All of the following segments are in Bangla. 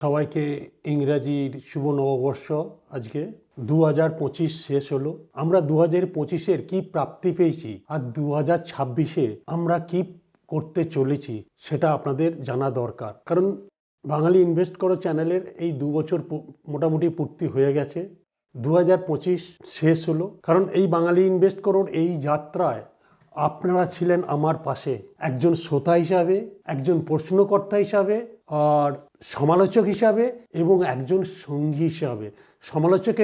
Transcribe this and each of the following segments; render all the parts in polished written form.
সবাইকে ইংরাজির শুভ নববর্ষ। আজকে 2025 শেষ হলো। আমরা 2025-এর কি প্রাপ্তি পেয়েছি আর 2026-এ আমরা কি করতে চলেছি সেটা আপনাদের জানা দরকার। কারণ বাঙালি ইনভেস্ট করো চ্যানেলের এই 2 বছর মোটামুটি পূর্তি হয়ে গেছে। 2025 শেষ হলো। কারণ এই বাঙালি ইনভেস্ট করোর এই যাত্রায় আপনারা ছিলেন আমার পাশে, একজন শ্রোতা হিসাবে, একজন প্রশ্নকর্তা হিসাবে, আর সমালোচক হিসাবে এবং একজন সঙ্গী হিসাবে। সমালোচক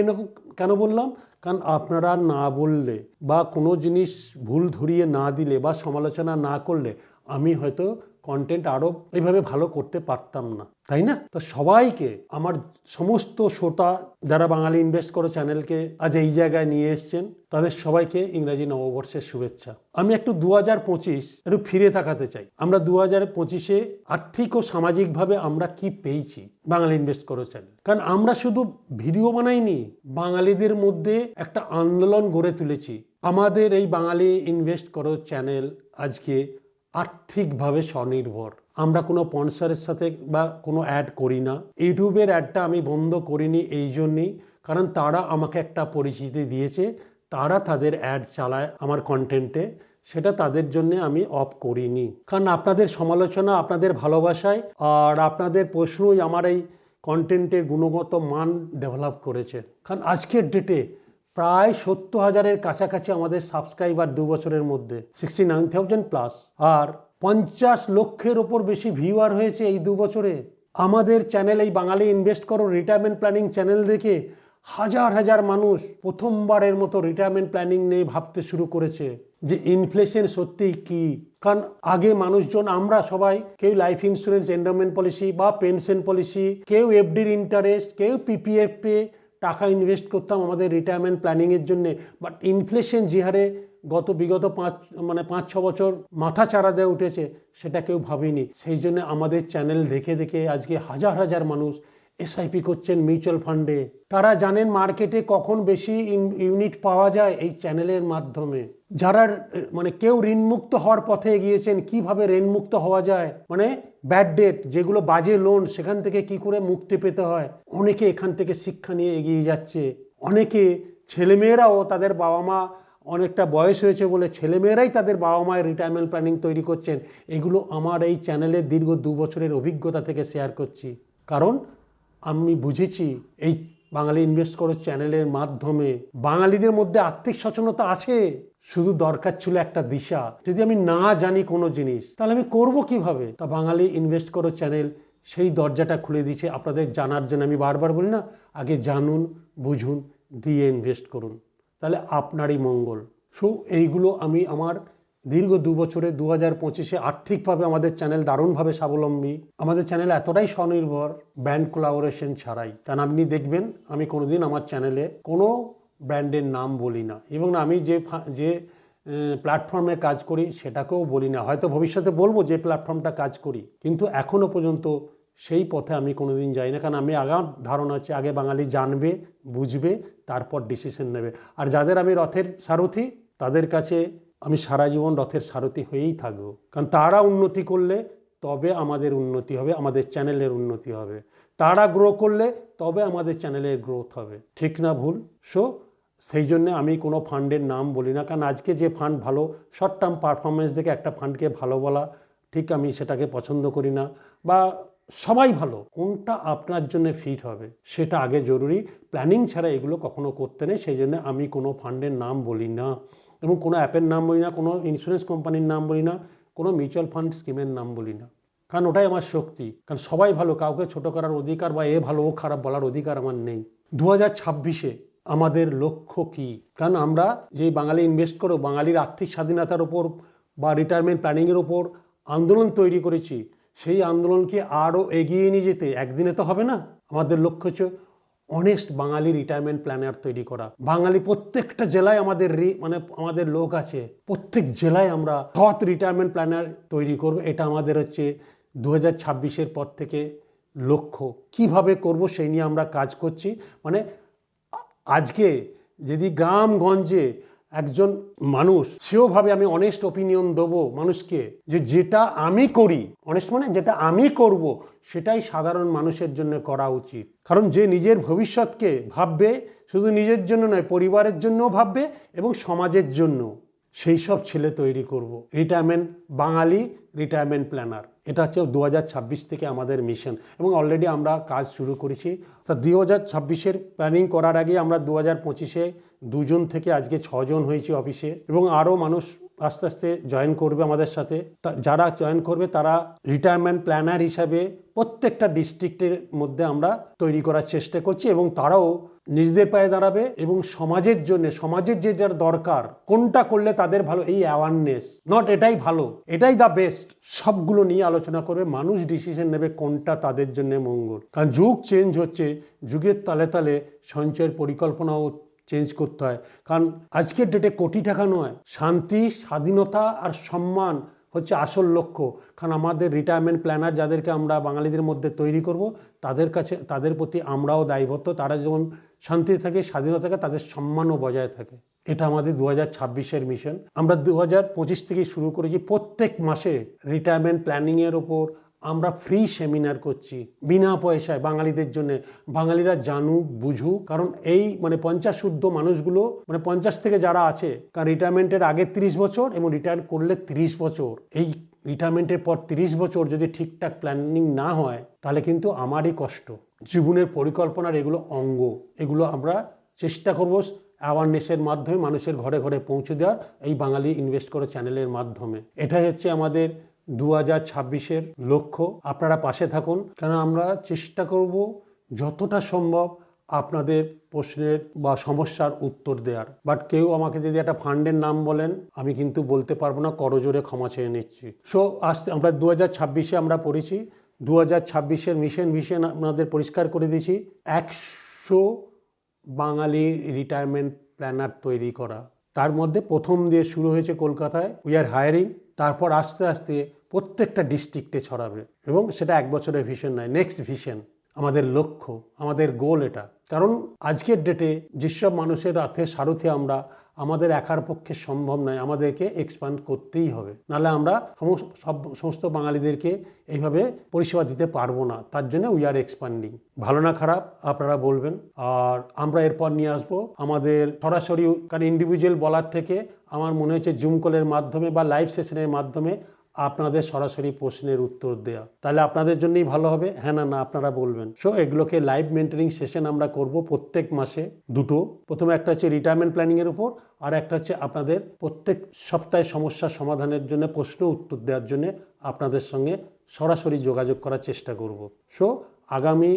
কেন বললাম? কারণ আপনারা না বললে বা কোনো জিনিস ভুল ধরিয়ে না দিলে বা সমালোচনা না করলে আমি হয়তো কন্টেন্ট আরও এইভাবে ভালো করতে পারতাম না, তাই না? তো সবাইকে, আমার সমস্ত শ্রোতা যারা বাঙালি ইনভেস্ট করো চ্যানেলকে আজ এই জায়গায় নিয়ে এসছেন, তাদের সবাইকে ইংরাজি নববর্ষের শুভেচ্ছা। আমি একটু 2025 একটু ফিরে তাকাতে চাই। আমরা 2025-এ আর্থিক ও সামাজিকভাবে আমরা কি পেয়েছি বাঙালি ইনভেস্ট করো চ্যানেল। কারণ আমরা শুধু ভিডিও বানাইনি, বাঙালিদের মধ্যে একটা আন্দোলন গড়ে তুলেছি। আমাদের এই বাঙালি ইনভেস্ট করো চ্যানেল আজকে আর্থিকভাবে স্বনির্ভর। আমরা কোনো স্পন্সরের সাথে বা কোনো অ্যাড করি না। ইউটিউবের অ্যাডটা আমি বন্ধ করিনি এই জন্যেই, কারণ তারা আমাকে একটা পরিচিতি দিয়েছে, তারা তাদের অ্যাড চালায় আমার কন্টেন্টে, সেটা তাদের জন্য আমি অফ করিনি। কারণ আপনাদের সমালোচনা, আপনাদের ভালোবাসায় আর আপনাদের প্রশ্নই আমার এই কন্টেন্টের গুণগত মান ডেভেলপ করেছে। কারণ আজকের ডেটে প্রায় 70,000-এর কাছাকাছি আমাদের সাবস্ক্রাইবার 2 বছরের মধ্যে, 69,000+, আর 50 লক্ষের ওপর বেশি ভিউয়ার হয়েছে এই 2 বছরে। আমাদের চ্যানেল, এই বাঙালি ইনভেস্ট করো রিটায়ারমেন্ট প্ল্যানিং চ্যানেল দেখে হাজার হাজার মানুষ প্রথমবারের মতো রিটায়ারমেন্ট প্ল্যানিং নিয়ে ভাবতে শুরু করেছে যে ইনফ্লেশন সত্যিই কি। কারণ আগে মানুষজন, আমরা সবাই, কেউ লাইফ ইন্স্যুরেন্স এন্ডাওমেন্ট পলিসি বা পেনশন পলিসি, কেউ এফডির ইন্টারেস্ট, কেউ পিপিএফে টাকা ইনভেস্ট করতাম আমাদের রিটায়ারমেন্ট প্ল্যানিংয়ের জন্যে। বাট ইনফ্লেশন যে হারে বিগত 5-6 বছর মাথা চাড়া দিয়ে উঠেছে, সেটা কেউ ভাবেনি। সেই জন্য আমাদের চ্যানেল দেখে দেখে আজকে হাজার হাজার মানুষ এসআইপি করছেন মিউচুয়াল ফান্ডে। তারা জানেন মার্কেটে কখন বেশি ইউনিট পাওয়া যায় এই চ্যানেলের মাধ্যমে। যারা কেউ ঋণমুক্ত হওয়ার পথে এগিয়েছেন, কিভাবে ঋণমুক্ত হওয়া যায়, ব্যাড ডেট, যেগুলো বাজে লোন, সেখান থেকে কি করে মুক্তি পেতে হয়, অনেকে এখান থেকে শিক্ষা নিয়ে এগিয়ে যাচ্ছে। অনেকে ছেলেমেয়েরাও, তাদের বাবা মা অনেকটা বয়স হয়েছে বলে ছেলেমেয়েরাই তাদের বাবা মায়ের রিটায়ারমেন্ট প্ল্যানিং তৈরি করছেন। এগুলো আমার এই চ্যানেলের দীর্ঘ 2 বছরের অভিজ্ঞতা থেকে শেয়ার করছি। কারণ আমি বুঝেছি এই বাঙালি ইনভেস্ট করো চ্যানেলের মাধ্যমে বাঙালিদের মধ্যে আর্থিক সচেতনতা আছে, শুধু দরকার ছিল একটা দিশা। যদি আমি না জানি কোনো জিনিস, তাহলে আমি করব কিভাবে? তা বাঙালি ইনভেস্ট করো চ্যানেল সেই দরজাটা খুলে দিয়েছে আপনাদের জানার জন্য। আমি বারবার বলি না, আগে জানুন, বুঝুন, দিয়ে ইনভেস্ট করুন, তাহলে আপনারই মঙ্গল। সো এইগুলো আমি আমার দীর্ঘ 2 বছরে 2025-এ আর্থিকভাবে আমাদের চ্যানেল দারুণভাবে স্বাবলম্বী। আমাদের চ্যানেল এতটাই স্বনির্ভর ব্র্যান্ড কোলাবোরেশন ছাড়াই। কারণ আপনি দেখবেন আমি কোনোদিন আমার চ্যানেলে কোনো ব্র্যান্ডের নাম বলি না, এবং আমি যে প্ল্যাটফর্মে কাজ করি সেটাকেও বলি না। হয়তো ভবিষ্যতে বলবো যে প্ল্যাটফর্মটা কাজ করি, কিন্তু এখনও পর্যন্ত সেই পথে আমি কোনোদিন যাই না। কারণ আমি আগাম ধারণা হচ্ছে আগে বাঙালি জানবে, বুঝবে, তারপর ডিসিশন নেবে। আর যাদের আমি রথের সারথি, তাদের কাছে আমি সারা জীবন রথের সারথি হয়েই থাকবো। কারণ তারা উন্নতি করলে তবে আমাদের উন্নতি হবে, আমাদের চ্যানেলের উন্নতি হবে। তারা গ্রো করলে তবে আমাদের চ্যানেলের গ্রোথ হবে, ঠিক না ভুল? সেই জন্য আমি কোনো ফান্ডের নাম বলি না। কারণ আজকে যে ফান্ড ভালো, শর্ট টার্ম পারফরমেন্স দেখে একটা ফান্ডকে ভালো বলা ঠিক আমি সেটাকে পছন্দ করি না। বা সবাই ভালো, কোনটা আপনার জন্য ফিট হবে সেটা আগে জরুরি। প্ল্যানিং ছাড়া এগুলো কখনো করতে নেই। সেই জন্য আমি কোনো ফান্ডের নাম বলি না, এবং কোনো অ্যাপের নাম বলি না, কোনো ইন্স্যুরেন্স কোম্পানির নাম বলি না, কোনো মিউচুয়াল ফান্ড স্কিমের নাম বলি না। কারণ ওটাই আমার শক্তি। কারণ সবাই ভালো, কাউকে ছোট করার অধিকার বা এ ভালো ও খারাপ বলার অধিকার আমার নেই। 2026-এ আমাদের লক্ষ্য কি? কারণ আমরা যে বাঙালি ইনভেস্ট করো বাঙালির আর্থিক স্বাধীনতার ওপর বা রিটায়ারমেন্ট প্ল্যানিংয়ের ওপর আন্দোলন তৈরি করেছি, সেই আন্দোলনকে আরও এগিয়ে নিয়ে যেতে একদিনে তো হবে না। আমাদের লক্ষ্য হচ্ছে অনেস্ট বাঙালি রিটায়ারমেন্ট প্ল্যানার তৈরি করা। বাঙালি প্রত্যেকটা জেলায় আমাদের লোক আছে, প্রত্যেক জেলায় আমরা সৎ রিটায়ারমেন্ট প্ল্যানার তৈরি করব। এটা আমাদের হচ্ছে 2026-এর পর থেকে লক্ষ্য। কিভাবে করব সেই নিয়ে আমরা কাজ করছি। আজকে যদি গ্রামগঞ্জে একজন মানুষ সেও ভাবে আমি অনেস্ট ওপিনিয়ন দেবো মানুষকে, যে যেটা আমি করি, অনেস্ট মানে যেটা আমি করব সেটাই সাধারণ মানুষের জন্য করা উচিত। কারণ যে নিজের ভবিষ্যৎকে ভাববে, শুধু নিজের জন্য নয় পরিবারের জন্যও ভাববে এবং সমাজের জন্য, সেই সব ছেলে তৈরি করব। রিটায়ারমেন্ট বাঙালি রিটায়ারমেন্ট প্ল্যানার, এটা হচ্ছে 2026 থেকে আমাদের মিশন এবং অলরেডি আমরা কাজ শুরু করেছি। তা 2026-এর প্ল্যানিং করার আগে আমরা 2025-এ 2 জন থেকে আজকে 6 জন হয়েছি অফিসে এবং আরও মানুষ আস্তে আস্তে জয়েন করবে আমাদের সাথে। যারা জয়েন করবে তারা রিটায়ারমেন্ট প্ল্যানার হিসাবে প্রত্যেকটা ডিস্ট্রিক্টের মধ্যে আমরা তৈরি করার চেষ্টা করছি এবং তারাও নিজেদের পায়ে দাঁড়াবে এবং সমাজের জন্য, সমাজের যে যার দরকার কোনটা করলে তাদের ভালো, এই অ্যাওয়ারনেস, নট এটাই ভালো এটাই দ্য বেস্ট, সবগুলো নিয়ে আলোচনা করবে। মানুষ ডিসিশন নেবে কোনটা তাদের জন্য মঙ্গল। কারণ যুগ চেঞ্জ হচ্ছে, যুগের তালে তালে সঞ্চয়ের পরিকল্পনাও চেঞ্জ করতে হয়। কারণ আজকের ডেটে কোটি টাকা নয়, শান্তি, স্বাধীনতা আর সম্মান হচ্ছে আসল লক্ষ্য। কারণ আমাদের রিটায়ারমেন্ট প্ল্যানার যাদেরকে আমরা বাঙালিদের মধ্যে তৈরি করব, তাদের প্রতি আমরাও দায়বদ্ধ। তারা যেমন শান্তিতে থাকে, স্বাধীনতা থাকে, তাদের সম্মানও বজায় থাকে। এটা আমাদের 2026-এর মিশন। আমরা 2025 থেকে শুরু করেছি প্রত্যেক মাসে রিটায়ারমেন্ট প্ল্যানিংয়ের ওপর আমরা ফ্রি সেমিনার করছি বিনা পয়সায় বাঙালিদের জন্য। বাঙালিরা জানুক বুঝুক, কারণ এই মানে 50 মানুষগুলো, মানে 50 থেকে যারা আছে, কারণ রিটায়ারমেন্টের আগে 30 বছর এবং রিটায়ার করলে 30 বছর, এই রিটায়ারমেন্টের পর 30 বছর যদি ঠিকঠাক প্ল্যানিং না হয় তাহলে কিন্তু আমারই কষ্ট। জীবনের পরিকল্পনার এগুলো অঙ্গ, এগুলো আমরা চেষ্টা করব অ্যাওয়ারনেসের মাধ্যমে মানুষের ঘরে ঘরে পৌঁছে দেওয়ার, এই বাঙালি ইনভেস্ট করে চ্যানেলের মাধ্যমে। এটাই হচ্ছে আমাদের 2026-এর লক্ষ্য। আপনারা পাশে থাকুন, কারণ আমরা চেষ্টা করব যতটা সম্ভব আপনাদের প্রশ্নের বা সমস্যার উত্তর দেওয়ার। বাট কেউ আমাকে যদি একটা ফান্ডের নাম বলেন আমি কিন্তু বলতে পারবো না, করজোরে ক্ষমা চেয়ে নিচ্ছি। সো আসতে আমরা 2026-এ আমরা পড়েছি, 2026-এর মিশন আপনাদের পরিষ্কার করে দিয়েছি, 100 বাঙালি রিটায়ারমেন্ট প্ল্যানার তৈরি করা। তার মধ্যে প্রথম দিয়ে শুরু হয়েছে কলকাতায়, উই আর হায়ারিং। তারপর আস্তে আস্তে প্রত্যেকটা ডিস্ট্রিক্টে ছড়াবে এবং সেটা 1 বছরের ভিশন নয়, নেক্সট ভিশন, আমাদের লক্ষ্য, আমাদের গোল এটা। কারণ আজকের ডেটে যেসব মানুষের হাতে সারথি আমরা, আমাদের একার পক্ষে সম্ভব নয়, আমাদেরকে এক্সপ্যান্ড করতেই হবে, নাহলে আমরা সমস্ত বাঙালিদেরকে এইভাবে পরিষেবা দিতে পারবো না। তার জন্য উই আর এক্সপ্যান্ডিং। ভালো না খারাপ আপনারা বলবেন। আর আমরা এরপর নিয়ে আসবো আমাদের সরাসরি, কারণ ইন্ডিভিজুয়াল বলার থেকে আমার মনে হচ্ছে জুম কলের মাধ্যমে বা লাইভ সেশনের মাধ্যমে আপনাদের সরাসরি প্রশ্নের উত্তর দেওয়া, তাহলে আপনাদের জন্যই ভালো হবে। হ্যাঁ না না আপনারা বলবেন। সো এগুলোকে লাইভ মেন্টরিং সেশন আমরা করব প্রত্যেক মাসে 2টো। প্রথমে একটা হচ্ছে রিটায়ারমেন্ট প্ল্যানিংয়ের উপর, আর একটা হচ্ছে আপনাদের প্রত্যেক সপ্তাহে সমস্যা সমাধানের জন্য, প্রশ্ন উত্তর দেওয়ার জন্য আপনাদের সঙ্গে সরাসরি যোগাযোগ করার চেষ্টা করব। সো আগামী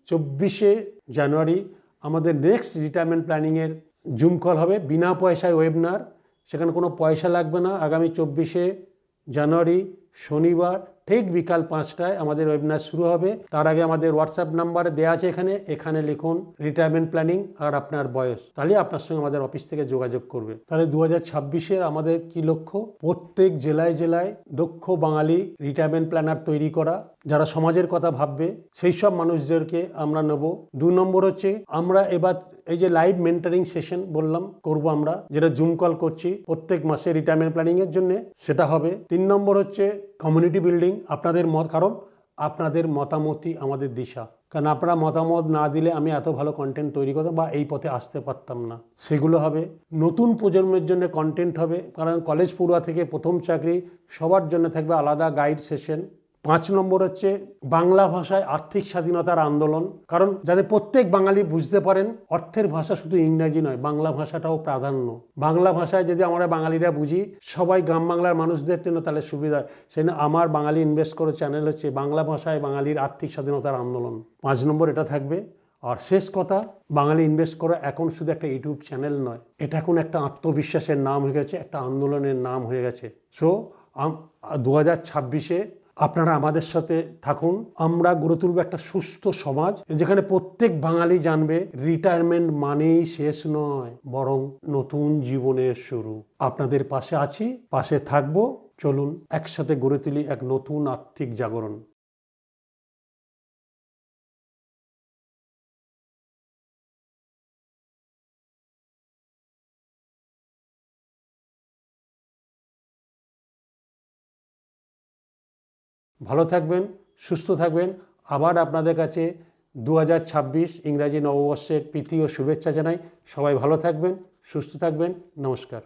24শে জানুয়ারি আমাদের নেক্সট রিটায়ারমেন্ট প্ল্যানিংয়ের জুম কল হবে, বিনা পয়সায় ওয়েবিনার, সেখানে কোনো পয়সা লাগবে না। আগামী 24শে জানুয়ারি শনিবার ঠিক বিকাল 5টায় আমাদের ওয়েবিনার শুরু হবে। তার আগে আমাদের হোয়াটসঅ্যাপ নাম্বার দেওয়া আছে, এখানে লিখুন রিটায়ারমেন্ট প্ল্যানিং আর আপনার বয়স, তাহলে আপনার সঙ্গে আমাদের অফিস থেকে যোগাযোগ করবে। তাহলে 2026-এর আমাদের কি লক্ষ্য? প্রত্যেক জেলায় জেলায় দক্ষ বাঙালি রিটায়ারমেন্ট প্ল্যানার তৈরি করা, যারা সমাজের কথা ভাববে সেই সব মানুষদেরকে আমরা নেব। 2 নম্বর হচ্ছে আমরা এবার এই যে লাইভ মেন্টরিং সেশন বললাম করব আমরা, যেটা জুম কল করছি প্রত্যেক মাসে রিটায়ারমেন্ট প্ল্যানিং এর জন্য, সেটা হবে। 3 নম্বর হচ্ছে কমিউনিটি বিল্ডিং, আপনাদের কারণ আপনাদের মতামতই আমাদের দিশা। কারণ আপনারা মতামত না দিলে আমি এত ভালো কন্টেন্ট তৈরি করতাম বা এই পথে আসতে পারতাম না। সেগুলো হবে। নতুন প্রজন্মের জন্য কন্টেন্ট হবে, কারণ কলেজ পড়ুয়া থেকে প্রথম চাকরি সবার জন্য থাকবে আলাদা গাইড সেশন। 5 নম্বর হচ্ছে বাংলা ভাষায় আর্থিক স্বাধীনতার আন্দোলন, কারণ যাতে প্রত্যেক বাঙালি বুঝতে পারেন অর্থের ভাষা শুধু ইংরাজি নয়, বাংলা ভাষাটাও প্রাধান্য। বাংলা ভাষায় যদি আমরা বাঙালিরা বুঝি, সবাই গ্রাম বাংলার মানুষদের জন্য তাহলে সুবিধা। সেই জন্য আমার বাঙালি ইনভেস্ট করে চ্যানেল হচ্ছে বাংলা ভাষায় বাঙালির আর্থিক স্বাধীনতার আন্দোলন। 5 নম্বর এটা থাকবে। আর শেষ কথা, বাঙালি ইনভেস্ট করা এখন শুধু একটা ইউটিউব চ্যানেল নয়, এটা এখন একটা আত্মবিশ্বাসের নাম হয়ে গেছে, একটা আন্দোলনের নাম হয়ে গেছে। সো 2026-এ আপনারা আমাদের সাথে থাকুন। আমরা গড়ে তুলব একটা সুস্থ সমাজ, যেখানে প্রত্যেক বাঙালি জানবে রিটায়ারমেন্ট মানেই শেষ নয়, বরং নতুন জীবনের শুরু। আপনাদের পাশে আছি, পাশে থাকবো। চলুন একসাথে গড়ে তুলি এক নতুন আর্থিক জাগরণ। ভালো থাকবেন, সুস্থ থাকবেন। আবার আপনাদের কাছে 2026 ইংরাজি নববর্ষের প্রীতি ও শুভেচ্ছা জানাই। সবাই ভালো থাকবেন, সুস্থ থাকবেন। নমস্কার।